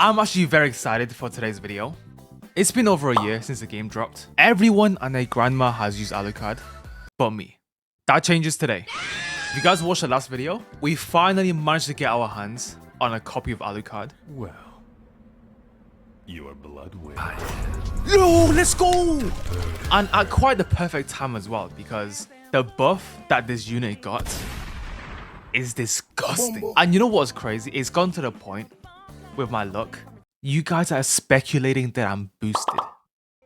I'm actually very excited for today's video. It's been over a year since the game dropped. Everyone and their grandma has used Alucard, but me. That changes today. If you guys watched the last video, we finally managed to get our hands on a copy of Alucard. Well, your blood will. Yo, let's go! And at quite the perfect time as well, because the buff that this unit got is disgusting. And you know what's crazy? It's gone to the point with my luck. You guys are speculating that I'm boosted.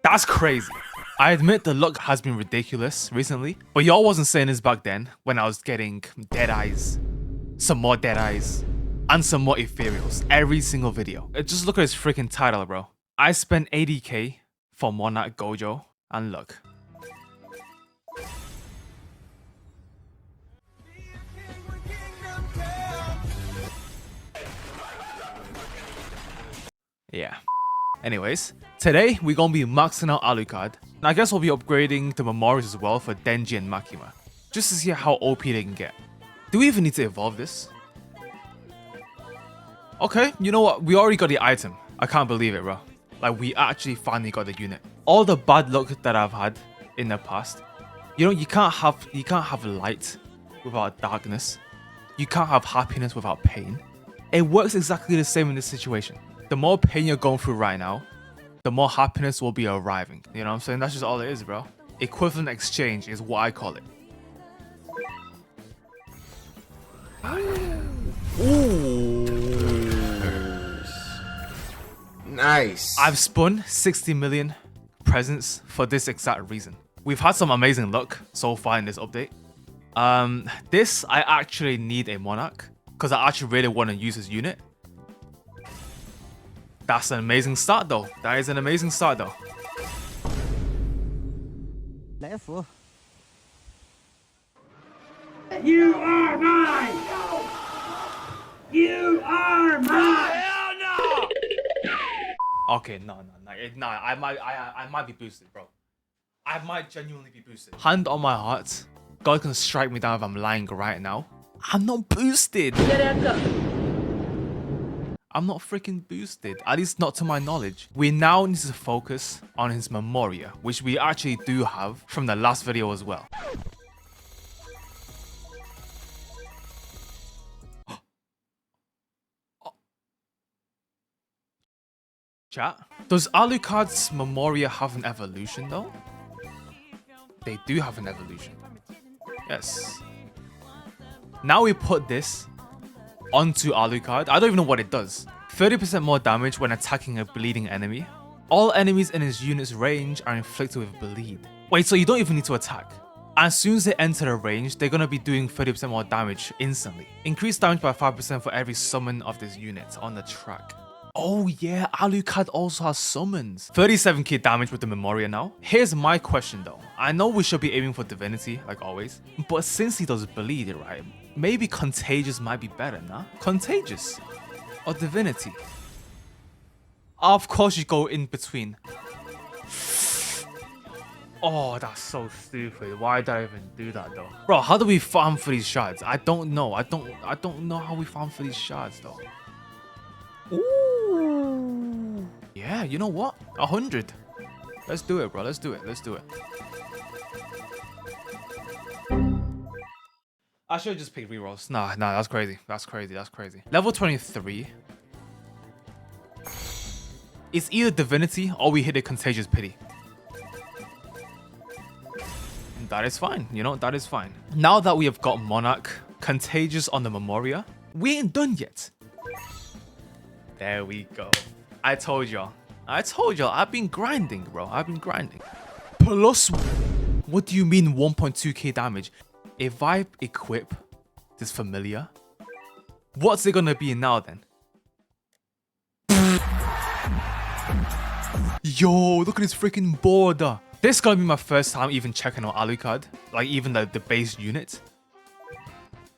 That's crazy. I admit the luck has been ridiculous recently, but y'all wasn't saying this back then when I was getting dead eyes, some more dead eyes, and some more ethereals every single video. Just look at this freaking title, bro. I spent 80k for Monarch Gojo, and look. Yeah. Anyways, today we're gonna be maxing out Alucard. And I guess we'll be upgrading the Memorias as well for Denji and Makima, just to see how OP they can get. Do we even need to evolve this? Okay, you know what? We already got the item. I can't believe it, bro. Like, we actually finally got the unit. All the bad luck that I've had in the past, you know, you can't have light without darkness. You can't have happiness without pain. It works exactly the same in this situation. The more pain you're going through right now, the more happiness will be arriving. You know what I'm saying? That's just all it is, bro. Equivalent exchange is what I call it. Ooh. Nice. I've spun 60 million presents for this exact reason. We've had some amazing luck so far in this update. This, I actually need a Monarch because I actually really want to use this unit. That's an amazing start though. That is an amazing start though. You are mine! You are mine! Hell no! Okay, no. I might be boosted, bro. I might genuinely be boosted. Hand on my heart, God can strike me down if I'm lying right now. I'm not boosted. I'm not freaking boosted, at least not to my knowledge. We now need to focus on his Memoria, which we actually do have from the last video as well. Chat, does Alucard's Memoria have an evolution though? They do have an evolution. Yes. Now we put this onto Alucard. I don't even know what it does. 30% more damage when attacking a bleeding enemy. All enemies in his unit's range are inflicted with bleed. Wait, so you don't even need to attack. As soon as they enter the range, they're gonna be doing 30% more damage instantly. Increase damage by 5% for every summon of this unit on the track. Oh yeah, Alucard also has summons. 37k damage with the Memoria now. Here's my question though. I know we should be aiming for Divinity, like always. But since he does bleed, right? Maybe Contagious might be better, nah? Contagious or Divinity? Of course you go in between. Oh, that's so stupid. Why did I even do that though? Bro, how do we farm for these shards? I don't know. I don't know how we farm for these shards though. Ooh. Yeah, you know what? 100. Let's do it, bro. Let's do it. I should have just picked rerolls. Nah, that's crazy. That's crazy. Level 23. It's either Divinity or we hit a Contagious Pity. That is fine. You know, that is fine. Now that we have got Monarch, Contagious on the Memoria, we ain't done yet. There we go. I told y'all. I've been grinding, bro. Plus, what do you mean 1.2k damage? If I equip this familiar, what's it gonna be now then? Yo, look at this freaking border. This is gonna be my first time even checking on Alucard, like even the base unit.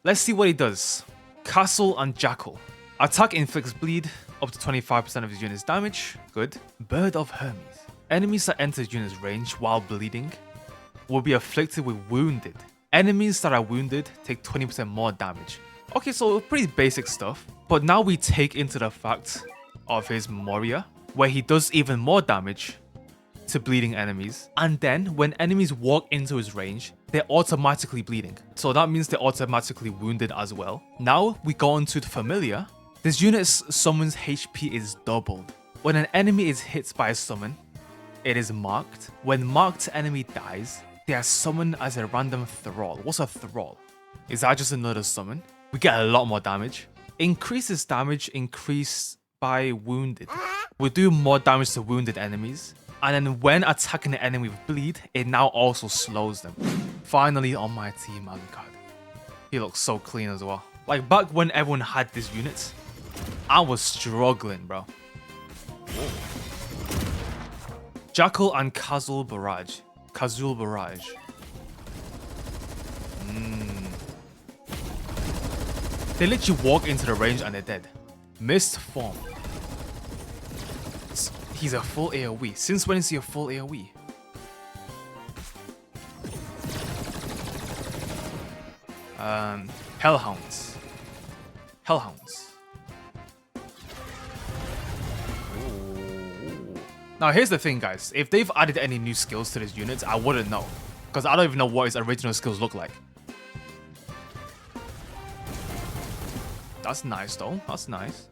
Let's see what he does. Castle and Jackal. Attack inflicts bleed up to 25% of his unit's damage. Good. Bird of Hermes. Enemies that enter his unit's range while bleeding will be afflicted with wounded. Enemies that are wounded take 20% more damage. Okay, so pretty basic stuff. But now we take into the fact of his Memoria, where he does even more damage to bleeding enemies. And then when enemies walk into his range, they're automatically bleeding. So that means they're automatically wounded as well. Now we go on to the Familiar. This unit's summon's HP is doubled. When an enemy is hit by a summon, it is marked. When marked enemy dies, they are summoned as a random thrall. What's a thrall? Is that just another summon? We get a lot more damage. Increases damage increased by wounded. We do more damage to wounded enemies. And then when attacking an enemy with bleed, it now also slows them. Finally on my team, Alukard. He looks so clean as well. Like back when everyone had this unit, I was struggling, bro. Whoa. Jackal and Kazul Barrage. Kazul Barrage. They literally walk into the range and they're dead. Mist Form. He's a full AoE. Since when is he a full AoE? Hellhounds. Hellhounds. Ooh. Now here's the thing, guys. If they've added any new skills to this unit, I wouldn't know. Because I don't even know what his original skills look like. That's nice though. That's nice.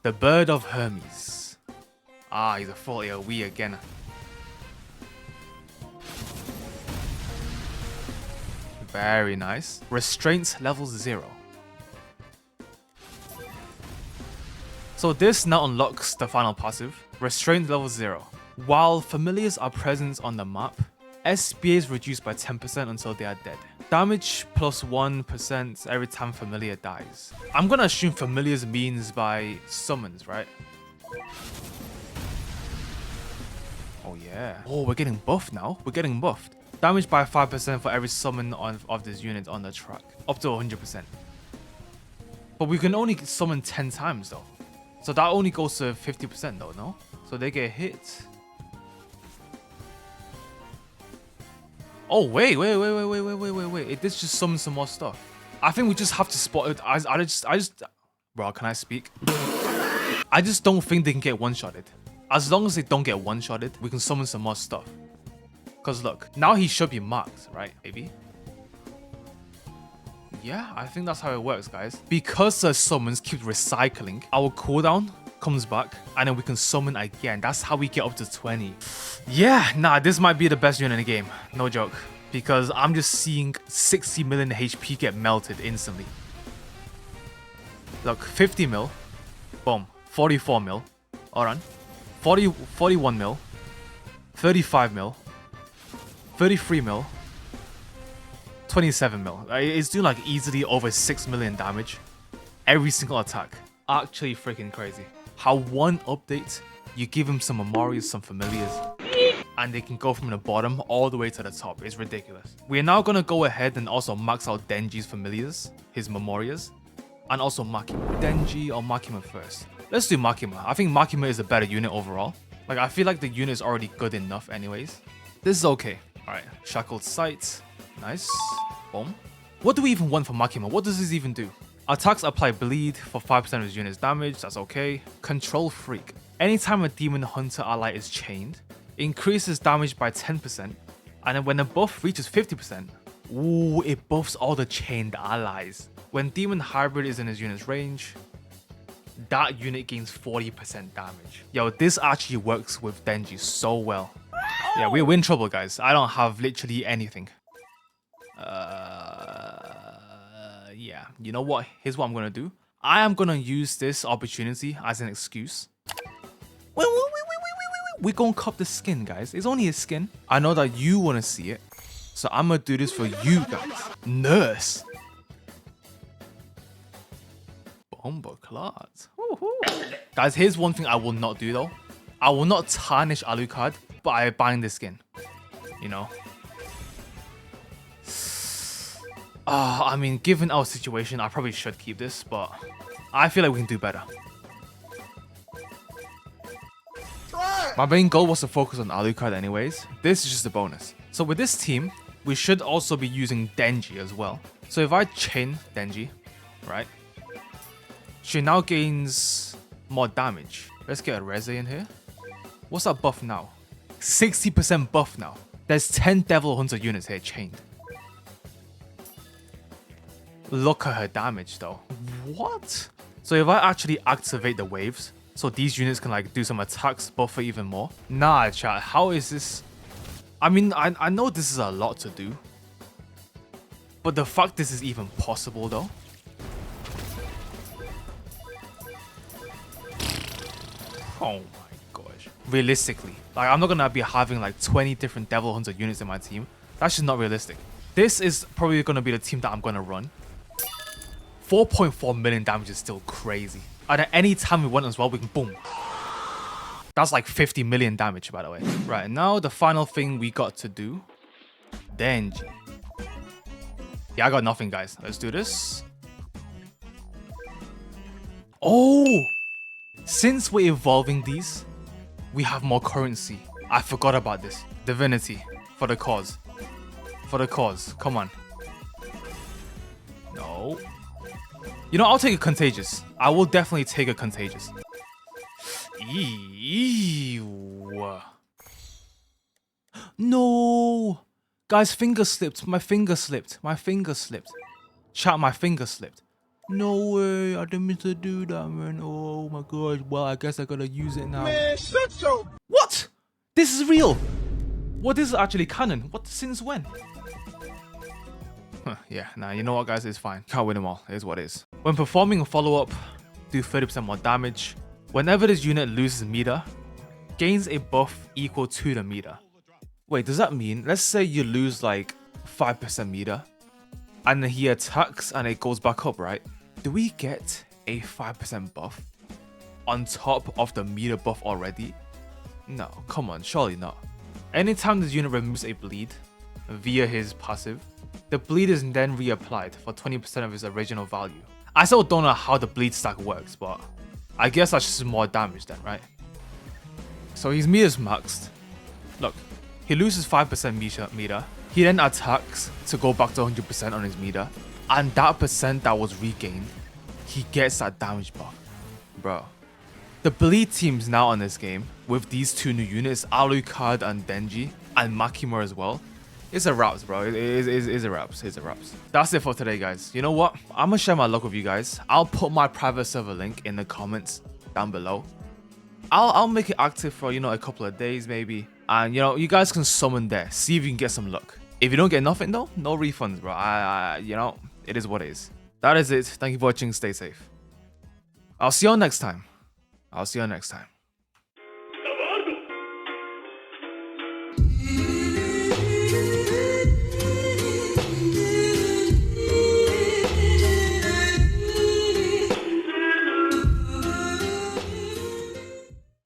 The Bird of Hermes. Ah, he's a full AoE again. Very nice. Restraint level 0. So this now unlocks the final passive. Restraint level 0. While familiars are present on the map, SBA is reduced by 10% until they are dead. Damage plus 1% every time familiar dies. I'm gonna assume familiars means by summons, right? Oh yeah. Oh, we're getting buffed now. We're getting buffed. Damage by 5% for every summon of this unit on the track. Up to 100%. But we can only summon 10 times though. So that only goes to 50% though, no? So they get hit. Oh, wait. This just summons some more stuff. I think we just have to spot it. I just... Bro, can I speak? I just don't think they can get one-shotted. As long as they don't get one-shotted, we can summon some more stuff. Because look, now he should be marked, right? Maybe? Yeah, I think that's how it works, guys. Because the summons keep recycling, our cooldown comes back and then we can summon again. That's how we get up to 20. Yeah, nah, this might be the best unit in the game. No joke. Because I'm just seeing 60 million HP get melted instantly. Look, 50 mil. Boom. 44 mil. Alright. 41 mil. 35 mil. 33 mil. 27 mil. It's doing like easily over 6 million damage. Every single attack. Actually freaking crazy. How one update, you give him some Memorias, some Familiars, and they can go from the bottom all the way to the top. It's ridiculous. We are now going to go ahead and also max out Denji's Familiars, his Memorias, and also Makima. Denji or Makima first? Let's do Makima. I think Makima is a better unit overall. Like, I feel like the unit is already good enough anyways. This is okay. Alright, Shackled Sight. Nice. Boom. What do we even want for Makima? What does this even do? Attacks apply bleed for 5% of his unit's damage. That's okay. Control Freak. Anytime a demon hunter ally is chained, increases damage by 10%. And then when the buff reaches 50%, ooh, it buffs all the chained allies. When demon hybrid is in his unit's range, that unit gains 40% damage. Yo, this actually works with Denji so well. Yeah, we're in trouble, guys. I don't have literally anything. Yeah, you know what? Here's what I'm gonna do. I am gonna use this opportunity as an excuse. Wait. We're gonna cop the skin, guys. It's only a skin. I know that you wanna see it, so I'm gonna do this for you guys. Nurse. Bomberclad. Guys, here's one thing I will not do though. I will not tarnish Alucard by buying this skin. You know. I mean, given our situation, I probably should keep this, but I feel like we can do better. My main goal was to focus on Alucard anyways. This is just a bonus. So with this team, we should also be using Denji as well. So if I chain Denji, right? She now gains more damage. Let's get a Reze in here. What's that buff now? 60% buff now. There's 10 Devil Hunter units here chained. Look at her damage though. What? So if I actually activate the waves, so these units can like do some attacks, buffer even more. Nah, chat, how is this? I mean, I know this is a lot to do. But the fact this is even possible though. Oh my gosh. Realistically, like I'm not gonna be having like 20 different Devil Hunter units in my team. That's just not realistic. This is probably gonna be the team that I'm gonna run. 4.4 million damage is still crazy. And at any time we want as well, we can boom. That's like 50 million damage, by the way. Right, now the final thing we got to do. Denji. Yeah, I got nothing, guys. Let's do this. Oh! Since we're evolving these, we have more currency. I forgot about this. Divinity. For the cause. For the cause. Come on. No. You know, I'll take a Contagious. I will definitely take a Contagious. Ew. No. Guys, finger slipped. My finger slipped. My finger slipped. Chat, my finger slipped. No way. I didn't mean to do that, man. Oh my god. Well, I guess I gotta use it now. Man, shut your... What? This is real. What, this is actually canon? What? Since when? Yeah, nah, you know what, guys? It's fine. Can't win them all. It is what it is. When performing a follow-up, do 30% more damage. Whenever this unit loses meter, gains a buff equal to the meter. Wait, does that mean, let's say you lose like 5% meter, and then he attacks and it goes back up, right? Do we get a 5% buff on top of the meter buff already? No, come on, surely not. Anytime this unit removes a bleed via his passive, the bleed is then reapplied for 20% of its original value. I still don't know how the bleed stack works, but I guess that's just more damage then, right? So his meter's maxed. Look, he loses 5% meter. He then attacks to go back to 100% on his meter. And that percent that was regained, he gets that damage buff. Bro. The bleed teams now on this game, with these two new units, Alucard and Denji, and Makima as well, it's a wraps, bro. It's a wraps. It's a wraps. That's it for today, guys. You know what? I'm gonna share my luck with you guys. I'll put my private server link in the comments down below. I'll make it active for, you know, a couple of days maybe. And, you know, you guys can summon there. See if you can get some luck. If you don't get nothing though, no refunds, bro. You know, it is what it is. That is it. Thank you for watching. Stay safe. I'll see you all next time.